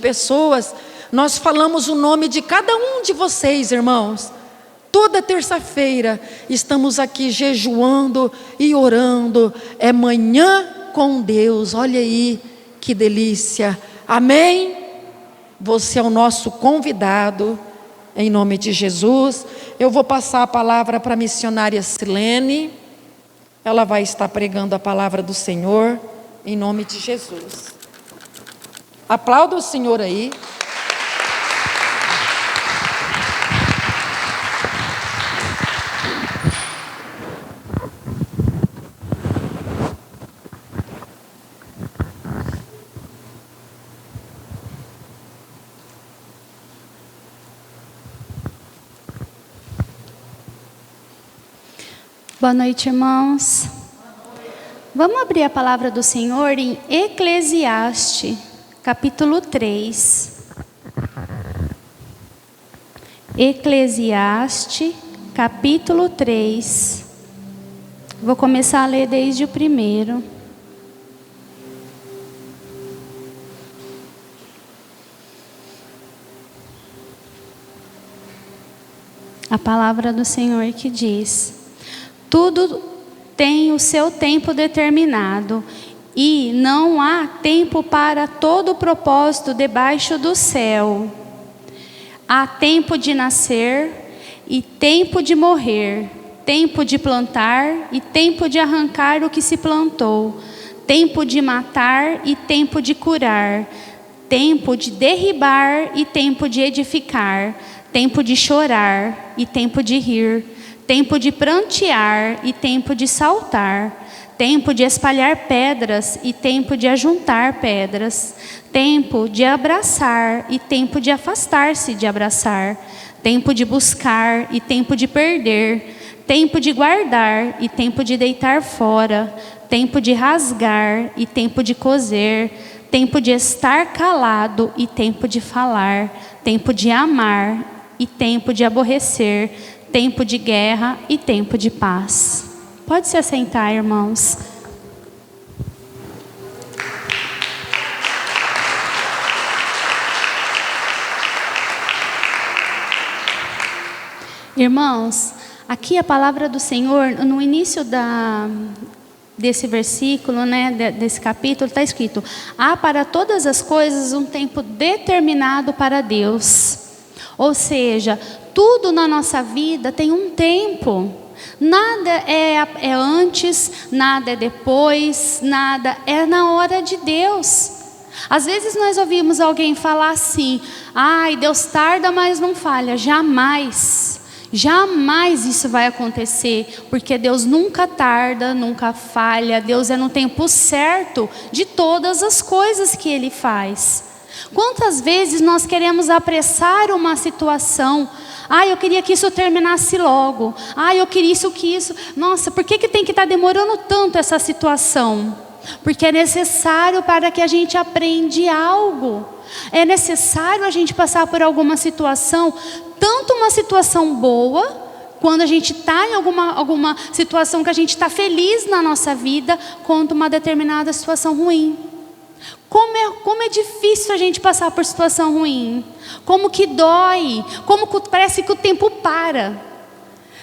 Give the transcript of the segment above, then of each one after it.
pessoas, nós falamos o nome de cada um de vocês, irmãos. Toda terça-feira estamos aqui jejuando e orando. É manhã com Deus. Olha aí que delícia. Amém? Você é o nosso convidado. Em nome de Jesus. Eu vou passar a palavra para a missionária Silene. Ela vai estar pregando a palavra do Senhor. Em nome de Jesus. Aplauda o Senhor aí. Boa noite, irmãos. Vamos abrir a palavra do Senhor em Eclesiastes, capítulo 3. Eclesiastes, capítulo 3. Vou começar a ler desde o primeiro. A palavra do Senhor que diz: tudo tem o seu tempo determinado, e não há tempo para todo propósito debaixo do céu. Há tempo de nascer e tempo de morrer, tempo de plantar e tempo de arrancar o que se plantou, tempo de matar e tempo de curar, tempo de derribar e tempo de edificar, tempo de chorar e tempo de rir, tempo de prantear e tempo de saltar, tempo de espalhar pedras e tempo de ajuntar pedras, tempo de abraçar e tempo de afastar-se de abraçar, tempo de buscar e tempo de perder, tempo de guardar e tempo de deitar fora, tempo de rasgar e tempo de coser, tempo de estar calado e tempo de falar, tempo de amar e tempo de aborrecer, tempo de guerra e tempo de paz. Pode se assentar, irmãos. Irmãos, aqui a palavra do Senhor, no início desse versículo, desse capítulo, está escrito: há para todas as coisas um tempo determinado para Deus. Ou seja, tudo na nossa vida tem um tempo. Nada é antes, nada é depois, nada é na hora de Deus. Às vezes nós ouvimos alguém falar assim: ai, Deus tarda, mas não falha. Jamais, jamais isso vai acontecer, porque Deus nunca tarda, nunca falha. Deus é no tempo certo de todas as coisas que Ele faz. Quantas vezes nós queremos apressar uma situação? Eu queria que isso terminasse logo. Eu queria isso. Nossa, por que tem que estar demorando tanto essa situação? Porque é necessário para que a gente aprenda algo. É necessário a gente passar por alguma situação, tanto uma situação boa, quando a gente está em alguma situação que a gente está feliz na nossa vida, quanto uma determinada situação ruim. Como é difícil a gente passar por situação ruim. Como que dói. Parece que o tempo para.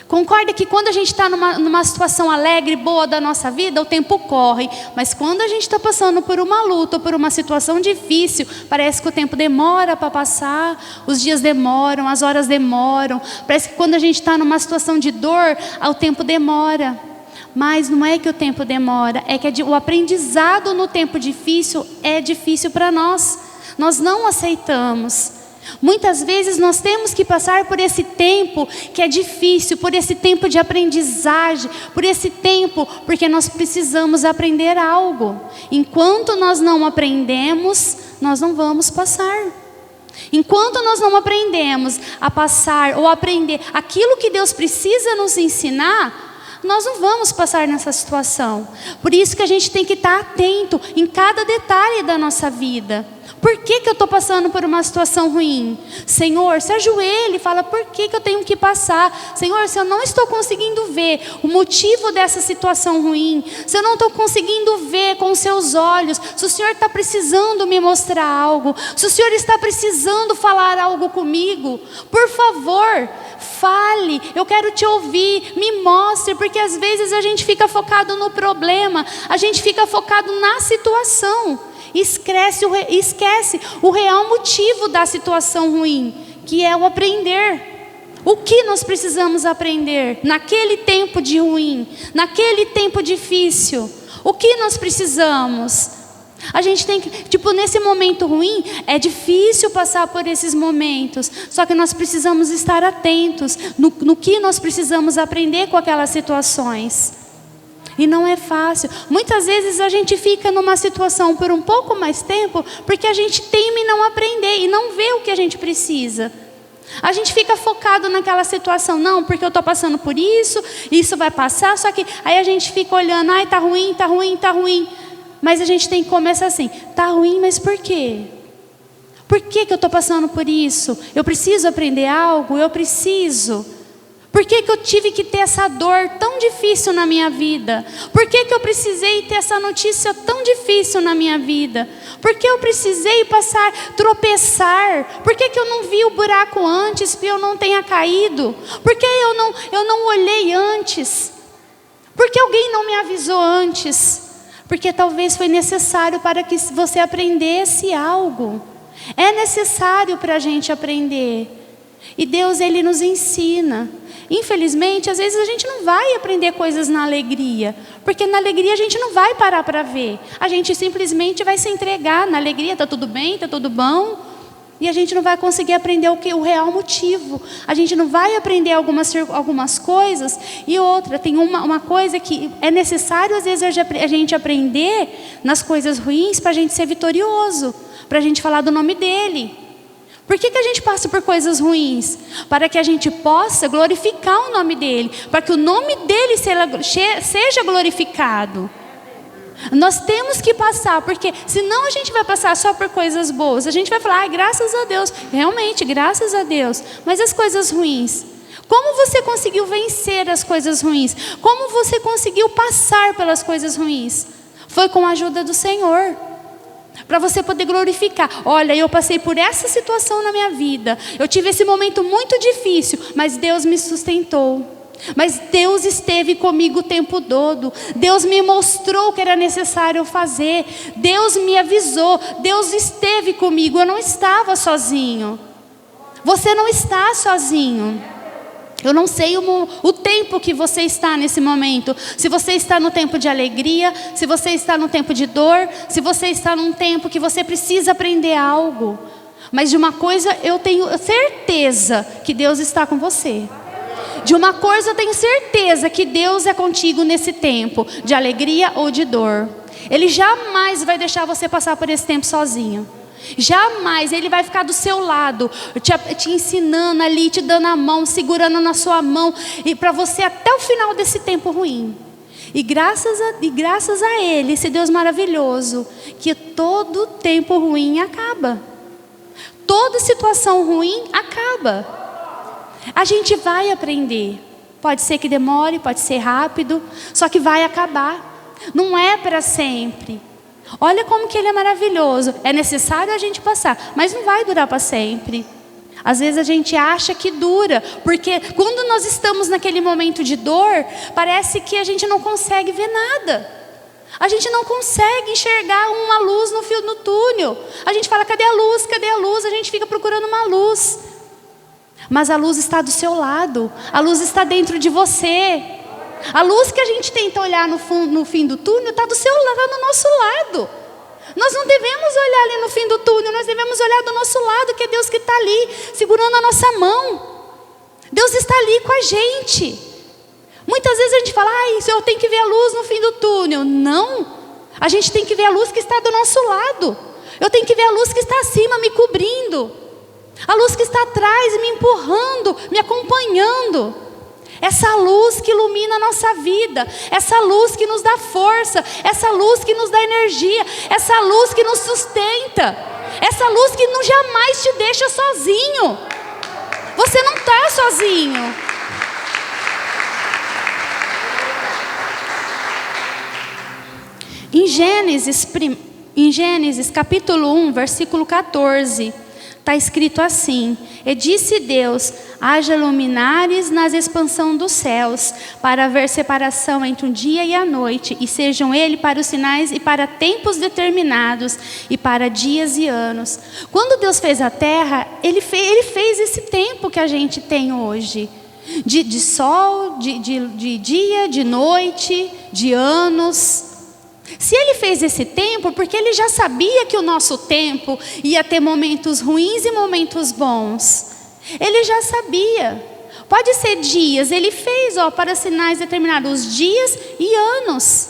Concorda que quando a gente está numa situação alegre, boa da nossa vida, o tempo corre. Mas quando a gente está passando por uma luta, por uma situação difícil, parece que o tempo demora para passar. Os dias demoram, as horas demoram. Parece que quando a gente está numa situação de dor, o tempo demora. Mas não é que o tempo demora, é que o aprendizado no tempo difícil é difícil para nós. Nós não aceitamos. Muitas vezes nós temos que passar por esse tempo que é difícil, por esse tempo de aprendizagem, por esse tempo, porque nós precisamos aprender algo. Enquanto nós não aprendemos, nós não vamos passar. Enquanto nós não aprendemos a passar ou aprender aquilo que Deus precisa nos ensinar, nós não vamos passar nessa situação. Por isso que a gente tem que estar atento em cada detalhe da nossa vida. Por que eu estou passando por uma situação ruim? Senhor, se ajoelhe e fala, por que eu tenho que passar? Senhor, se eu não estou conseguindo ver o motivo dessa situação ruim, se eu não estou conseguindo ver com os seus olhos, se o Senhor está precisando me mostrar algo, se o Senhor está precisando falar algo comigo, por favor, fale, eu quero te ouvir, me mostre, porque às vezes a gente fica focado no problema, a gente fica focado na situação, esquece o real motivo da situação ruim, que é o aprender. O que nós precisamos aprender naquele tempo de ruim, naquele tempo difícil? O que nós precisamos? A gente tem que, nesse momento ruim, é difícil passar por esses momentos, só que nós precisamos estar atentos no que nós precisamos aprender com aquelas situações. E não é fácil. Muitas vezes a gente fica numa situação por um pouco mais tempo, porque a gente teme não aprender e não vê o que a gente precisa. A gente fica focado naquela situação, não, porque eu estou passando por isso, isso vai passar, só que aí a gente fica olhando, ai, tá ruim, tá ruim, tá ruim. Mas a gente tem que começar assim, tá ruim, mas por quê? Por que eu estou passando por isso? Eu preciso aprender algo? Eu preciso. Por que eu tive que ter essa dor tão difícil na minha vida? Por que eu precisei ter essa notícia tão difícil na minha vida? Por que eu precisei tropeçar? Por que eu não vi o buraco antes para eu não tenha caído? Por que eu não olhei antes? Por que alguém não me avisou antes? Porque talvez foi necessário para que você aprendesse algo. É necessário para a gente aprender. E Deus, Ele nos ensina. Infelizmente, às vezes a gente não vai aprender coisas na alegria. Porque na alegria a gente não vai parar para ver. A gente simplesmente vai se entregar. Na alegria está tudo bem, está tudo bom. E a gente não vai conseguir aprender o real motivo. A gente não vai aprender algumas coisas. E outra, tem uma coisa que é necessário às vezes a gente aprender nas coisas ruins para a gente ser vitorioso. Para a gente falar do nome dEle. Por que a gente passa por coisas ruins? Para que a gente possa glorificar o nome dEle. Para que o nome dEle seja glorificado. Nós temos que passar, porque senão a gente vai passar só por coisas boas. A gente vai falar, graças a Deus. Realmente, graças a Deus. Mas as coisas ruins? Como você conseguiu vencer as coisas ruins? Como você conseguiu passar pelas coisas ruins? Foi com a ajuda do Senhor. Para você poder glorificar. Olha, eu passei por essa situação na minha vida. Eu tive esse momento muito difícil, mas Deus me sustentou. Mas Deus esteve comigo o tempo todo. Deus me mostrou o que era necessário fazer. Deus me avisou. Deus esteve comigo. Eu não estava sozinho. Você não está sozinho. Eu não sei o tempo que você está nesse momento. Se você está no tempo de alegria, se você está no tempo de dor, se você está num tempo que você precisa aprender algo. Mas de uma coisa eu tenho certeza, que Deus está com você. De uma coisa eu tenho certeza, que Deus é contigo nesse tempo de alegria ou de dor. Ele jamais vai deixar você passar por esse tempo sozinho. Jamais. Ele vai ficar do seu lado, te ensinando ali, te dando a mão, segurando na sua mão, e para você até o final desse tempo ruim. E graças a Ele, esse Deus maravilhoso, que todo tempo ruim acaba. Toda situação ruim acaba. A gente vai aprender. Pode ser que demore, pode ser rápido, só que vai acabar. Não é para sempre. Olha como que Ele é maravilhoso. É necessário a gente passar, mas não vai durar para sempre. Às vezes a gente acha que dura, porque quando nós estamos naquele momento de dor, parece que a gente não consegue ver nada. A gente não consegue enxergar uma luz no fio do túnel. A gente fala, cadê a luz? Cadê a luz? A gente fica procurando uma luz. Mas a luz está do seu lado. A luz está dentro de você. A luz que a gente tenta olhar no fim do túnel está do nosso lado. Nós não devemos olhar ali no fim do túnel, nós devemos olhar do nosso lado, que é Deus que está ali, segurando a nossa mão. Deus está ali com a gente. Muitas vezes a gente fala, eu tenho que ver a luz no fim do túnel. Não, a gente tem que ver a luz que está do nosso lado. Eu tenho que ver a luz que está acima, me cobrindo. A luz que está atrás, me empurrando, me acompanhando. Essa luz que ilumina a nossa vida, essa luz que nos dá força, essa luz que nos dá energia, essa luz que nos sustenta. Essa luz que não jamais te deixa sozinho. Você não está sozinho. Em Gênesis capítulo 1, versículo 14, está escrito assim: E disse Deus, haja luminares nas expansão dos céus, para haver separação entre o dia e a noite, e sejam ele para os sinais e para tempos determinados, e para dias e anos. Quando Deus fez a terra, Ele fez esse tempo que a gente tem hoje, de sol, de dia, de noite, de anos. Se Ele fez esse tempo, porque Ele já sabia que o nosso tempo ia ter momentos ruins e momentos bons. Ele já sabia. Pode ser dias, Ele fez para sinais determinados, dias e anos.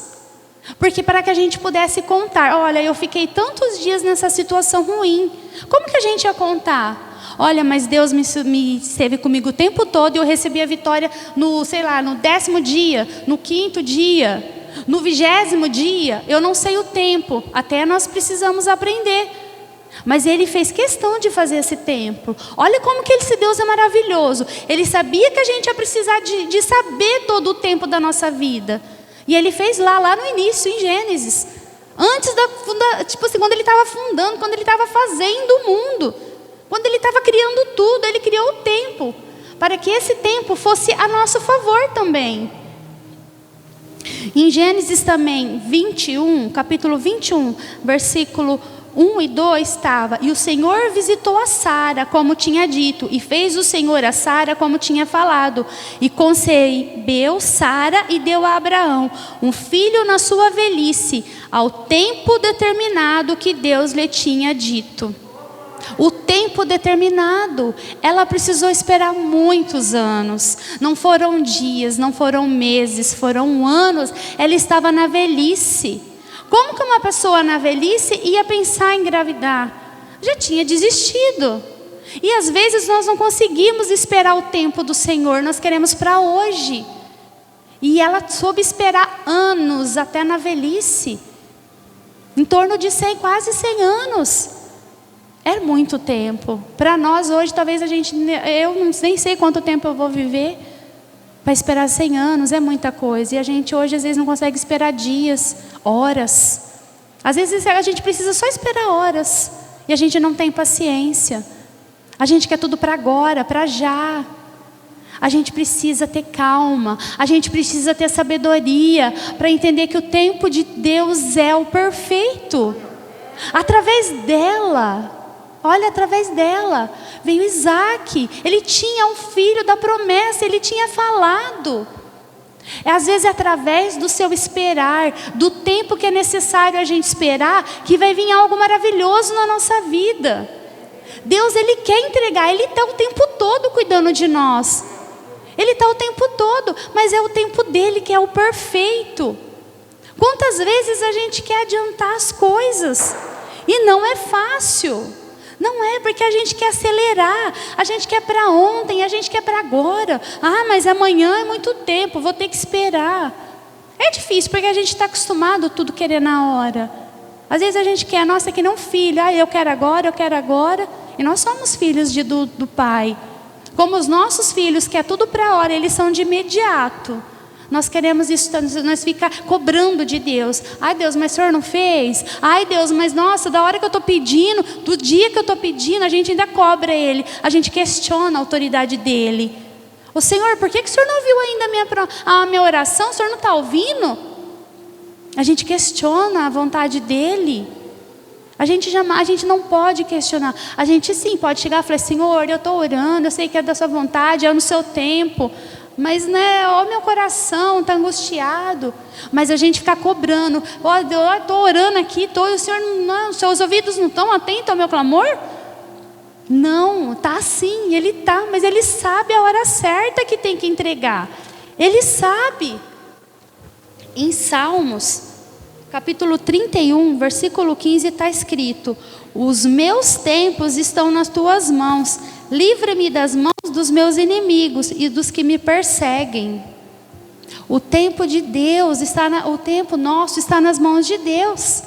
Porque para que a gente pudesse contar, olha, eu fiquei tantos dias nessa situação ruim. Como que a gente ia contar? Olha, mas Deus me esteve comigo o tempo todo e eu recebi a vitória no 10º dia, no 5º dia. No 20º dia, eu não sei o tempo, até nós precisamos aprender. Mas Ele fez questão de fazer esse tempo. Olha como que esse Deus é maravilhoso. Ele sabia que a gente ia precisar de saber todo o tempo da nossa vida. E Ele fez lá no início, em Gênesis. Antes quando Ele estava fundando, quando Ele estava fazendo o mundo. Quando Ele estava criando tudo, Ele criou o tempo. Para que esse tempo fosse a nosso favor também. Em Gênesis também, capítulo 21, versículo 1 e 2 estava: E o Senhor visitou a Sara, como tinha dito, e fez o Senhor a Sara como tinha falado, e concebeu Sara e deu a Abraão um filho na sua velhice, ao tempo determinado que Deus lhe tinha dito. O tempo determinado, ela precisou esperar muitos anos. Não foram dias, não foram meses, foram anos. Ela estava na velhice. Como que uma pessoa na velhice ia pensar em engravidar? Já tinha desistido. E às vezes nós não conseguimos esperar o tempo do Senhor, nós queremos para hoje. E ela soube esperar anos, até na velhice. Em torno de quase 100 anos. É muito tempo. Para nós hoje, talvez eu nem sei quanto tempo eu vou viver. Para esperar 100 anos é muita coisa. E a gente hoje às vezes não consegue esperar dias, horas. Às vezes a gente precisa só esperar horas. E a gente não tem paciência. A gente quer tudo para agora, para já. A gente precisa ter calma. A gente precisa ter sabedoria para entender que o tempo de Deus é o perfeito. Através dela. Olha, através dela veio Isaac. Ele tinha um filho da promessa, ele tinha falado. Às vezes é através do seu esperar, do tempo que é necessário a gente esperar, que vai vir algo maravilhoso na nossa vida. Deus, Ele quer entregar, Ele está o tempo todo cuidando de nós. Ele está o tempo todo, mas é o tempo dele que é o perfeito. Quantas vezes a gente quer adiantar as coisas e não é fácil. Não é, porque a gente quer acelerar, a gente quer para ontem, a gente quer para agora. Ah, mas amanhã é muito tempo, vou ter que esperar. É difícil, porque a gente está acostumado tudo querer na hora. Às vezes a gente quer, nossa, que nem um filho, eu quero agora, eu quero agora. E nós somos filhos do Pai. Como os nossos filhos querem tudo para a hora, eles são de imediato. Nós queremos isso, nós ficar cobrando de Deus. Ai Deus, mas o Senhor não fez? Ai Deus, mas nossa, da hora que eu estou pedindo, do dia que eu estou pedindo, a gente ainda cobra Ele. A gente questiona a autoridade dEle. Ô Senhor, por que o Senhor não ouviu ainda a minha oração? O Senhor não está ouvindo? A gente questiona a vontade dEle. A gente não pode questionar. A gente sim pode chegar e falar: Senhor, eu estou orando, eu sei que é da sua vontade, é no seu tempo. Mas meu coração está angustiado. Mas a gente fica cobrando. Eu estou orando aqui, o Senhor não, seus ouvidos não estão atentos ao meu clamor? Não, está sim, Ele está, mas Ele sabe a hora certa que tem que entregar. Ele sabe. Em Salmos, capítulo 31, versículo 15, está escrito: os meus tempos estão nas tuas mãos. Livra-me das mãos dos meus inimigos e dos que me perseguem. O tempo de Deus o tempo nosso está nas mãos de Deus.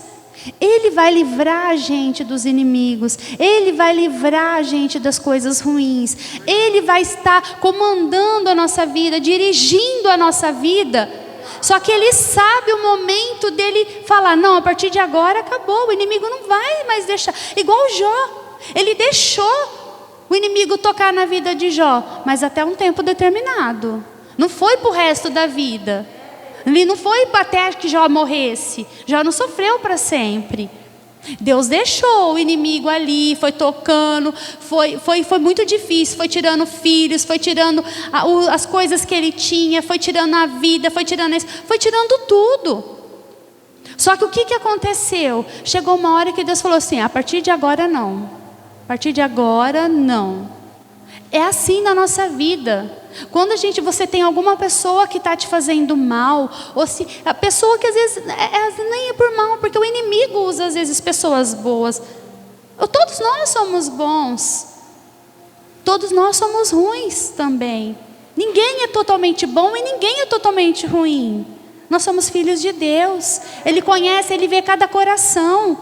Ele vai livrar a gente dos inimigos. Ele vai livrar a gente das coisas ruins. Ele vai estar comandando a nossa vida, dirigindo a nossa vida. Só que Ele sabe o momento dele falar, não, a partir de agora acabou, o inimigo não vai mais deixar. Igual Jó, ele deixou o inimigo tocar na vida de Jó, mas até um tempo determinado. Não foi para o resto da vida. Ele não foi até que Jó morresse. Jó não sofreu para sempre. Deus deixou o inimigo ali, foi tocando, foi muito difícil, foi tirando filhos, foi tirando as coisas que ele tinha, foi tirando a vida, foi tirando isso, foi tirando tudo. Só que o que aconteceu? Chegou uma hora que Deus falou assim, a partir de agora não. A partir de agora não. É assim na nossa vida. Quando você tem alguma pessoa que está te fazendo mal, ou se a pessoa que às vezes nem é por mal, porque o inimigo usa às vezes pessoas boas. Todos nós somos bons, todos nós somos ruins também. Ninguém é totalmente bom e ninguém é totalmente ruim. Nós somos filhos de Deus. Ele conhece, Ele vê cada coração.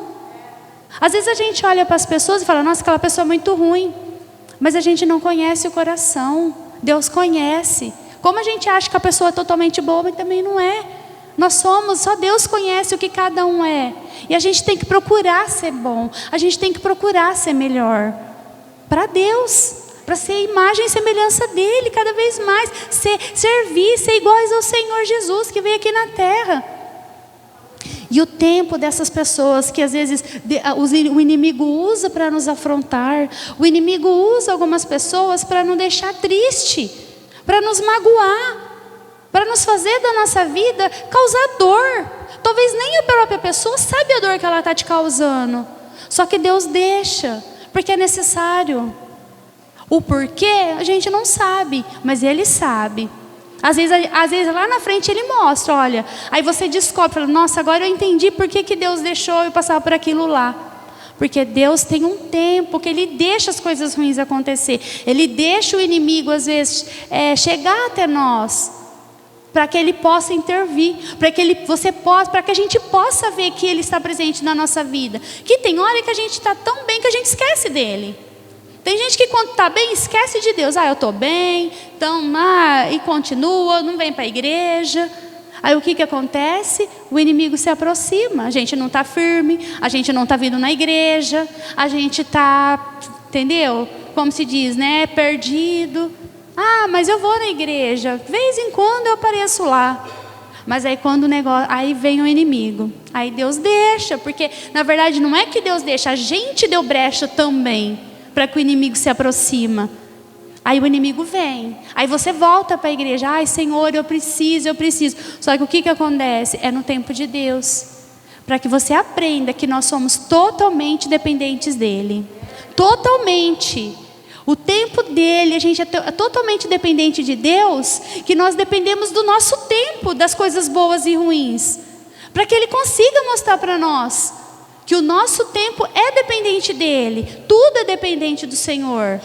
Às vezes a gente olha para as pessoas e fala, nossa, aquela pessoa é muito ruim. Mas a gente não conhece o coração. Deus conhece. Como a gente acha que a pessoa é totalmente boa, mas também não é. Só Deus conhece o que cada um é. E a gente tem que procurar ser bom. A gente tem que procurar ser melhor. Para Deus. Para ser imagem e semelhança dEle cada vez mais. Servir, ser iguais ao Senhor Jesus que veio aqui na terra. E o tempo dessas pessoas que às vezes o inimigo usa para nos afrontar, o inimigo usa algumas pessoas para nos deixar triste, para nos magoar, para nos fazer da nossa vida causar dor. Talvez nem a própria pessoa sabe a dor que ela está te causando, só que Deus deixa, porque é necessário. O porquê a gente não sabe, mas Ele sabe. Às vezes lá na frente Ele mostra, olha, aí você descobre, fala, nossa, agora eu entendi por que Deus deixou eu passar por aquilo lá. Porque Deus tem um tempo que Ele deixa as coisas ruins acontecer. Ele deixa o inimigo às vezes chegar até nós, para que Ele possa intervir, para que a gente possa ver que Ele está presente na nossa vida. Que tem hora que a gente está tão bem que a gente esquece dEle. Tem gente que quando está bem, esquece de Deus. Eu estou bem, então, e continua, não vem para a igreja. Aí o que acontece? O inimigo se aproxima, a gente não está firme, a gente não está vindo na igreja, a gente está, entendeu? Como se diz, né? Perdido. Mas eu vou na igreja, de vez em quando eu apareço lá. Mas aí quando o negócio, aí vem o inimigo. Aí Deus deixa, porque na verdade não é que Deus deixa, a gente deu brecha também. Para que o inimigo se aproxima. Aí o inimigo vem. Aí você volta para a igreja. Ai, Senhor, eu preciso. Só que o que acontece? É no tempo de Deus. Para que você aprenda que nós somos totalmente dependentes dEle. Totalmente. O tempo dEle, a gente é totalmente dependente de Deus, que nós dependemos do nosso tempo, das coisas boas e ruins. Para que Ele consiga mostrar para nós que o nosso tempo é dependente dEle. Tudo é dependente do Senhor.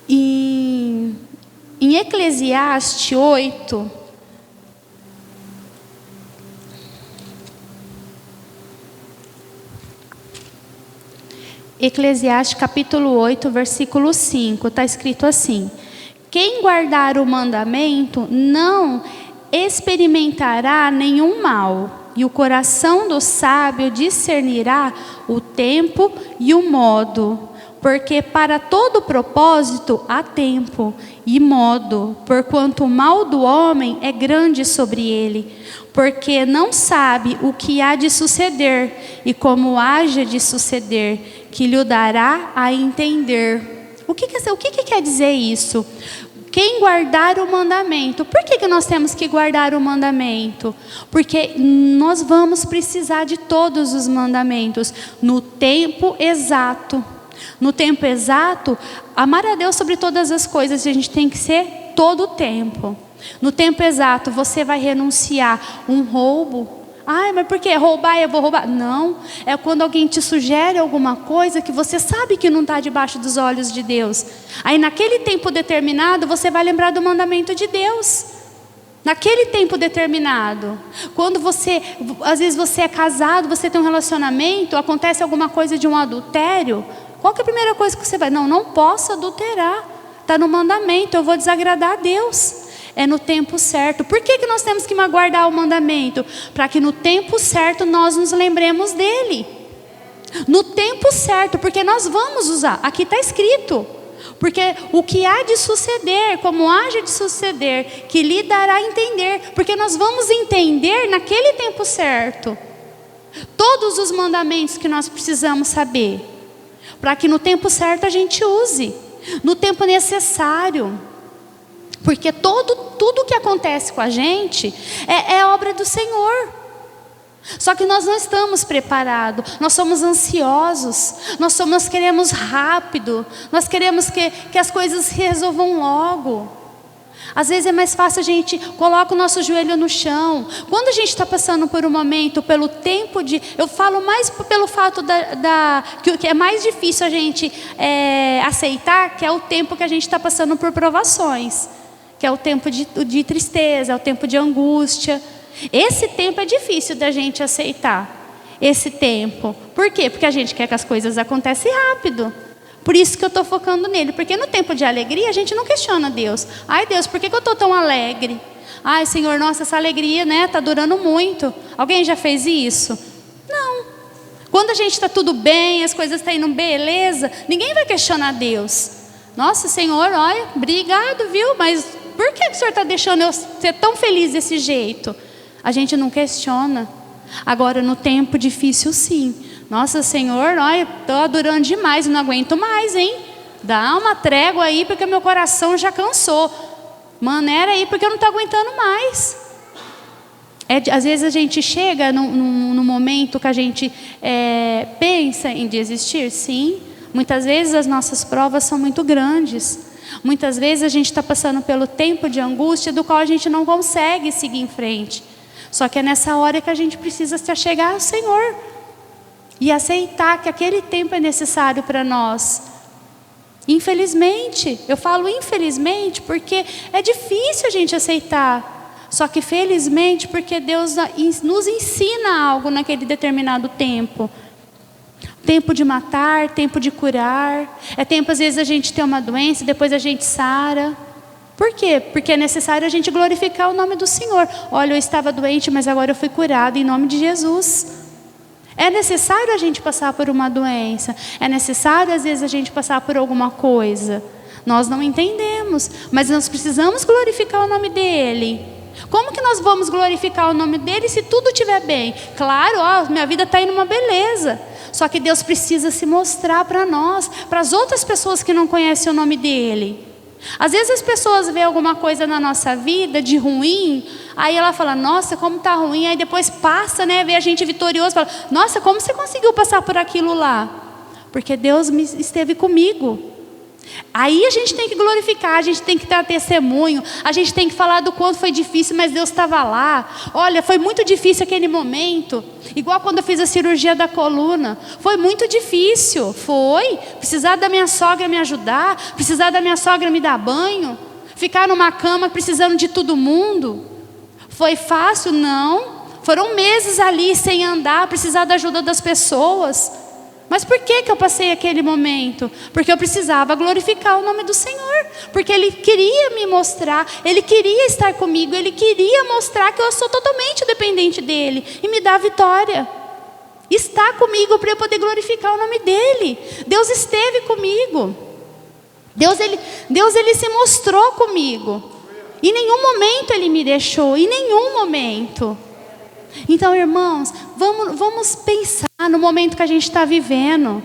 Em Eclesiastes 8, Eclesiastes capítulo 8, versículo 5, está escrito assim: quem guardar o mandamento não experimentará nenhum mal, e o coração do sábio discernirá o tempo e o modo, porque para todo propósito há tempo e modo, porquanto o mal do homem é grande sobre ele, porque não sabe o que há de suceder e como haja de suceder, que lhe dará a entender. O que quer dizer isso? Quem guardar o mandamento. Por que nós temos que guardar o mandamento? Porque nós vamos precisar de todos os mandamentos no tempo exato. No tempo exato, amar a Deus sobre todas as coisas, a gente tem que ser todo o tempo. No tempo exato, você vai renunciar um roubo. Mas por que roubar? Eu vou roubar. Não, é quando alguém te sugere alguma coisa que você sabe que não está debaixo dos olhos de Deus. Aí naquele tempo determinado, você vai lembrar do mandamento de Deus. naquele tempo determinado. Quando às vezes você é casado, você tem um relacionamento, acontece alguma coisa de um adultério, qual que é a primeira coisa que você vai? Não posso adulterar. Está no mandamento, eu vou desagradar a Deus. É no tempo certo. Por que nós temos que guardar o mandamento? Para que no tempo certo nós nos lembremos dele. No tempo certo, porque nós vamos usar. Aqui está escrito. Porque o que há de suceder, como haja de suceder, que lhe dará a entender. Porque nós vamos entender naquele tempo certo todos os mandamentos que nós precisamos saber. Para que no tempo certo a gente use. No tempo necessário. Porque tudo que acontece com a gente é obra do Senhor. Só que nós não estamos preparados, nós somos ansiosos, nós queremos rápido, nós queremos que as coisas se resolvam logo. Às vezes é mais fácil a gente coloca o nosso joelho no chão. Quando a gente está passando por um momento, pelo tempo eu falo mais pelo fato que é mais difícil a gente aceitar, que é o tempo que a gente está passando por provações, que é o tempo de tristeza, é o tempo de angústia. Esse tempo é difícil da gente aceitar, esse tempo. Por quê? Porque a gente quer que as coisas aconteçam rápido. Por isso que eu estou focando nele. Porque no tempo de alegria a gente não questiona Deus. Ai Deus, por que eu estou tão alegre? Ai Senhor, nossa, essa alegria está durando muito. Alguém já fez isso? Não. Quando a gente está tudo bem, as coisas estão indo beleza, ninguém vai questionar Deus. Nossa Senhor, olha, obrigado, viu? Mas por que o Senhor está deixando eu ser tão feliz desse jeito? A gente não questiona. Agora no tempo difícil sim. Nossa Senhor, olha, estou adorando demais, não aguento mais, hein? Dá uma trégua aí porque meu coração já cansou. Maneira aí porque eu não estou aguentando mais. Às vezes a gente chega num momento que a gente pensa em desistir, sim. Muitas vezes as nossas provas são muito grandes. Muitas vezes a gente está passando pelo tempo de angústia do qual a gente não consegue seguir em frente. Só que é nessa hora que a gente precisa se achegar ao Senhor e aceitar que aquele tempo é necessário para nós. Infelizmente, eu falo infelizmente porque é difícil a gente aceitar. Só que felizmente porque Deus nos ensina algo naquele determinado tempo. Tempo de matar, tempo de curar. É tempo às vezes a gente ter uma doença, depois a gente sara. Por quê? Porque é necessário a gente glorificar o nome do Senhor. Olha, eu estava doente, mas agora eu fui curado em nome de Jesus. É necessário a gente passar por uma doença. É necessário às vezes a gente passar por alguma coisa. Nós não entendemos, mas nós precisamos glorificar o nome dEle. Como que nós vamos glorificar o nome dEle se tudo estiver bem? Claro, minha vida está indo uma beleza. Só que Deus precisa se mostrar para nós, para as outras pessoas que não conhecem o nome dEle. Às vezes as pessoas veem alguma coisa na nossa vida de ruim, aí ela fala, nossa, como está ruim, aí depois passa, vê a gente vitorioso, fala, nossa, como você conseguiu passar por aquilo lá? Porque Deus esteve comigo. Aí a gente tem que glorificar, a gente tem que dar testemunho, a gente tem que falar do quanto foi difícil, mas Deus estava lá. Olha, foi muito difícil aquele momento, igual quando eu fiz a cirurgia da coluna, foi muito difícil, precisar da minha sogra me ajudar, precisar da minha sogra me dar banho, ficar numa cama precisando de todo mundo. Foi fácil? Não. Foram meses ali sem andar, precisar da ajuda das pessoas. Mas por que eu passei aquele momento? Porque eu precisava glorificar o nome do Senhor. Porque Ele queria me mostrar, Ele queria estar comigo, Ele queria mostrar que eu sou totalmente dependente dEle e me dar vitória. Está comigo para eu poder glorificar o nome dEle. Deus esteve comigo. Deus ele se mostrou comigo. Em nenhum momento Ele me deixou, em nenhum momento. Então, irmãos, vamos pensar no momento que a gente está vivendo.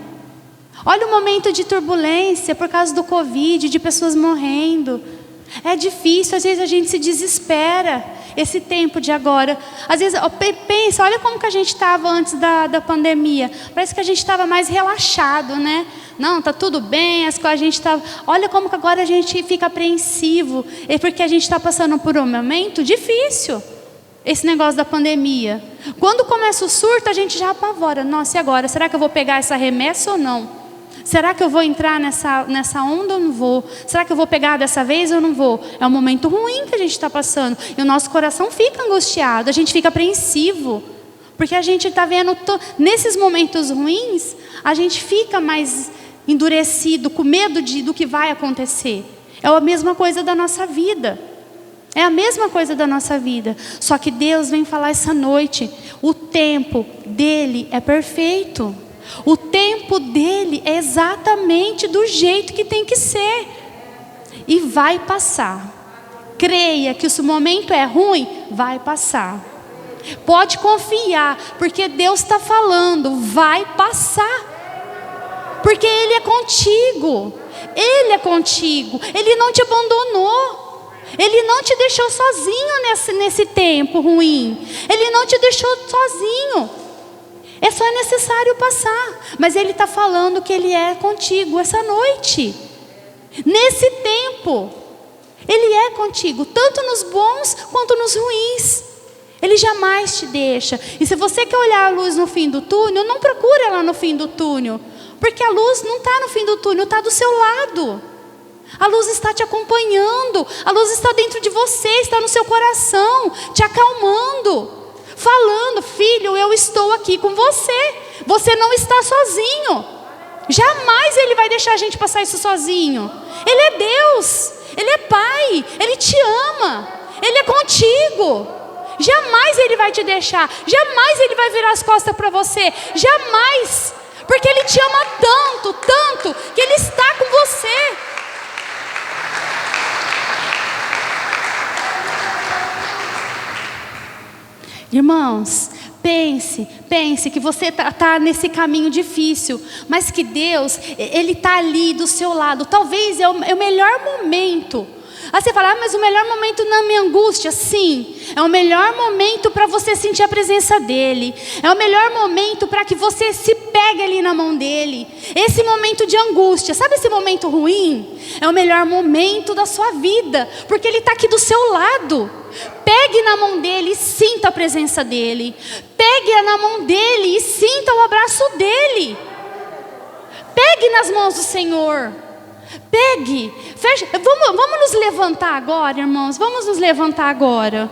Olha o momento de turbulência por causa do Covid, de pessoas morrendo. É difícil, às vezes a gente se desespera. Esse tempo de agora. Às vezes, pensa, olha como que a gente estava antes da pandemia. Parece que a gente estava mais relaxado, né? Não, está tudo bem, a gente estava... Olha como que agora a gente fica apreensivo. É porque a gente está passando por um momento difícil. Esse negócio da pandemia. Quando começa o surto, a gente já apavora. Nossa, e agora? Será que eu vou pegar essa remessa ou não? Será que eu vou entrar nessa onda ou não vou? Será que eu vou pegar dessa vez ou não vou? É um momento ruim que a gente está passando. E o nosso coração fica angustiado, a gente fica apreensivo. Porque a gente está vendo, nesses momentos ruins, a gente fica mais endurecido, com medo do que vai acontecer. É a mesma coisa da nossa vida. É a mesma coisa da nossa vida. Só que Deus vem falar essa noite, o tempo dele é perfeito. O tempo dele é exatamente do jeito que tem que ser. E vai passar. Creia que se o momento é ruim, vai passar. Pode confiar, porque Deus está falando, vai passar. Porque Ele é contigo. Ele é contigo. Ele não te abandonou. Ele não te deixou sozinho nesse tempo ruim. Ele não te deixou sozinho. É só necessário passar. Mas Ele está falando que Ele é contigo essa noite. Nesse tempo. Ele é contigo, tanto nos bons quanto nos ruins. Ele jamais te deixa. E se você quer olhar a luz no fim do túnel, não procure ela no fim do túnel. Porque a luz não está no fim do túnel, está do seu lado. A luz está te acompanhando. A luz está dentro de você, está no seu coração, te acalmando. Falando, filho, eu estou aqui com você. Você não está sozinho. Jamais Ele vai deixar a gente passar isso sozinho. Ele é Deus. Ele é Pai. Ele te ama. Ele é contigo. Jamais Ele vai te deixar. Jamais Ele vai virar as costas para você. Jamais. Porque Ele te ama tanto, tanto, que Ele está com você. Irmãos, pense que você está nesse caminho difícil, mas que Deus, Ele está ali do seu lado. Talvez é o melhor momento. Aí você fala, mas o melhor momento na minha angústia? Sim, é o melhor momento para você sentir a presença dEle. É o melhor momento para que você se pegue ali na mão dEle. Esse momento de angústia, sabe esse momento ruim? É o melhor momento da sua vida, porque Ele está aqui do seu lado. Pegue na mão dEle e sinta a presença dEle. Pegue na mão dEle e sinta o abraço dEle. Pegue nas mãos do Senhor. Pegue, feche. Vamos nos levantar agora, irmãos. Vamos nos levantar agora.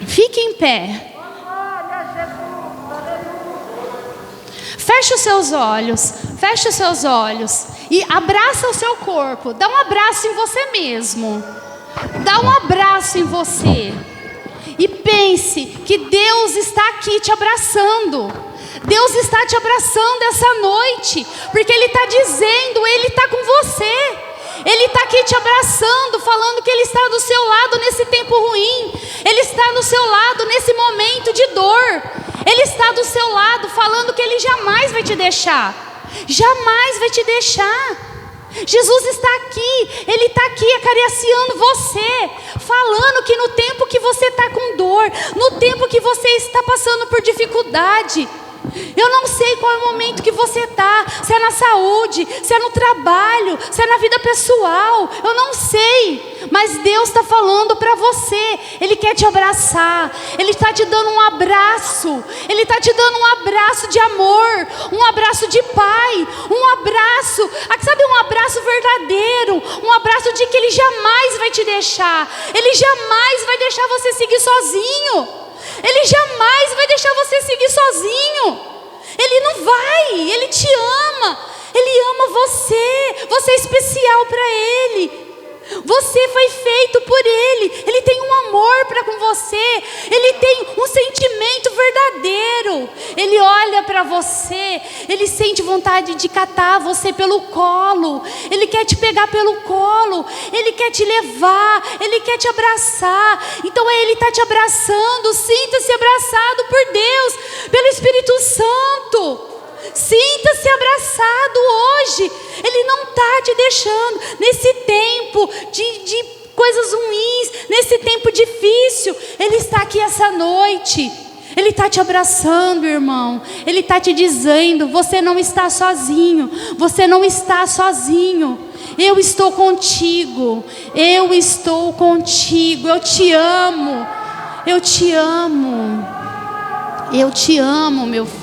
Fique em pé. Feche os seus olhos. Feche os seus olhos. E abraça o seu corpo. Dá um abraço em você mesmo. Dá um abraço em você. E pense que Deus está aqui te abraçando. Deus está te abraçando essa noite, porque Ele está dizendo, Ele está com você. Ele está aqui te abraçando, falando que Ele está do seu lado nesse tempo ruim. Ele está do seu lado nesse momento de dor. Ele está do seu lado, falando que Ele jamais vai te deixar. Jamais vai te deixar. Jesus está aqui, Ele está aqui acariciando você, falando que no tempo que você está com dor, no tempo que você está passando por dificuldade, eu não sei qual é o momento que você está, se é na saúde, se é no trabalho, se é na vida pessoal, eu não sei, mas Deus está falando para você, Ele quer te abraçar, Ele está te dando um abraço, Ele está te dando um abraço de amor, um abraço de Pai, um abraço, sabe, um abraço verdadeiro, um abraço de que Ele jamais vai te deixar, Ele jamais vai deixar você seguir sozinho. Ele jamais vai deixar você seguir sozinho. Ele não vai, Ele te ama. Ele ama você. Você é especial para Ele. Você foi feito por Ele. Ele tem um amor para com você. Ele tem um sentimento verdadeiro. Ele olha para você. Ele sente vontade de catar você pelo colo. Ele quer te pegar pelo colo. Ele quer te levar. Ele quer te abraçar. Então Ele está te abraçando. Sinta-se abraçado por Deus, pelo Espírito Santo. Sinta-se abraçado hoje. Ele não está te deixando nesse tempo de coisas ruins, nesse tempo difícil. Ele está aqui essa noite. Ele está te abraçando, irmão. Ele está te dizendo, você não está sozinho. Você não está sozinho. Eu estou contigo. Eu estou contigo. Eu te amo. Eu te amo. Eu te amo, meu filho.